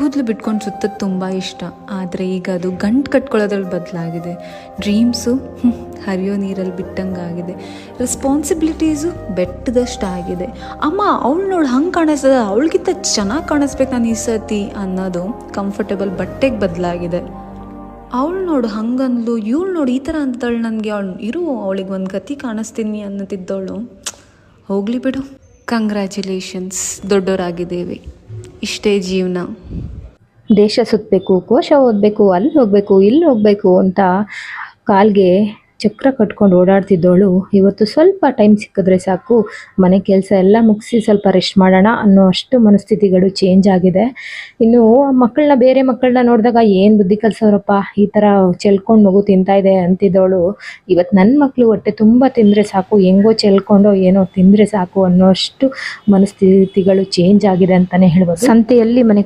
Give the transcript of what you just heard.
ಕೂದಲು ಬಿಟ್ಕೊಂಡು ಸುತ್ತೋದು ತುಂಬ ಇಷ್ಟ. ಆದರೆ ಈಗ ಅದು ಗಂಟು ಕಟ್ಕೊಳ್ಳೋದ್ರಲ್ಲಿ ಬದಲಾಗಿದೆ. ಡ್ರೀಮ್ಸು ಹರಿಯೋ ನೀರಲ್ಲಿ ಬಿಟ್ಟಂಗಾಗಿದೆ. ರೆಸ್ಪಾನ್ಸಿಬಿಲಿಟೀಸು ಬೆಟ್ಟದಷ್ಟಾಗಿದೆ. ಅಮ್ಮ ಅವಳು ನೋಡಿ ಹಂಗೆ ಕಾಣಿಸ್ತದ, ಅವಳಿಗಿಂತ ಚೆನ್ನಾಗಿ ಕಾಣಿಸ್ಬೇಕು ನಾನು ಈ ಸರ್ತಿ ಅನ್ನೋದು ಕಂಫರ್ಟಬಲ್ ಬಟ್ಟೆಗೆ ಬದಲಾಗಿದೆ. ಅವಳು ನೋಡು ಹಂಗಂದ್ಲು, ಇವಳು ನೋಡಿ ಈ ಥರ ಅಂತಾಳು, ನನಗೆ ಅವಳಿಗೆ ಒಂದು ಗತಿ ಕಾಣಿಸ್ತೀನಿ ಅನ್ನೋತಿದ್ದವಳು ಹೋಗಲಿ ಬಿಡು. ಕಂಗ್ರ್ಯಾಚುಲೇಷನ್ಸ್, ದೊಡ್ಡವರಾಗಿದ್ದೇವೆ, ಇಷ್ಟೇ ಜೀವನ. ದೇಶ ಸುತ್ತಬೇಕು, ಕೋಶ ಓದಬೇಕು, ಅಲ್ಲಿ ಹೋಗಬೇಕು, ಇಲ್ಲಿ ಹೋಗಬೇಕು ಅಂತ ಕಾಲ್ಗೆ ಚಕ್ರ ಕಟ್ಕೊಂಡು ಓಡಾಡ್ತಿದ್ದವಳು ಇವತ್ತು ಸ್ವಲ್ಪ ಟೈಮ್ ಸಿಕ್ಕಿದ್ರೆ ಸಾಕು, ಮನೆ ಕೆಲಸ ಎಲ್ಲ ಮುಗಿಸಿ ಸ್ವಲ್ಪ ರೆಸ್ಟ್ ಮಾಡೋಣ ಅನ್ನೋ ಅಷ್ಟು ಮನಸ್ಥಿತಿಗಳು ಚೇಂಜ್ ಆಗಿದೆ. ಇನ್ನು ಮಕ್ಕಳನ್ನ, ಬೇರೆ ಮಕ್ಕಳನ್ನ ನೋಡಿದಾಗ ಏನು ಬುದ್ಧಿ ಕಲಿಸೋರಪ್ಪ, ಈ ಥರ ಚೆಲ್ಕೊಂಡು ಮಗು ತಿಂತಾ ಇದೆ ಅಂತಿದ್ದವಳು ಇವತ್ತು ನನ್ನ ಮಕ್ಕಳು ಹೊಟ್ಟೆ ತುಂಬ ತಿಂದರೆ ಸಾಕು, ಹೆಂಗೋ ಚೆಲ್ಕೊಂಡೋ ಏನೋ ತಿಂದರೆ ಸಾಕು ಅನ್ನೋ ಅಷ್ಟು ಮನಸ್ಥಿತಿಗಳು ಚೇಂಜ್ ಆಗಿದೆ ಅಂತಲೇ ಹೇಳ್ಬೋದು. ಸಂತೆಯಲ್ಲಿ ಮನೆ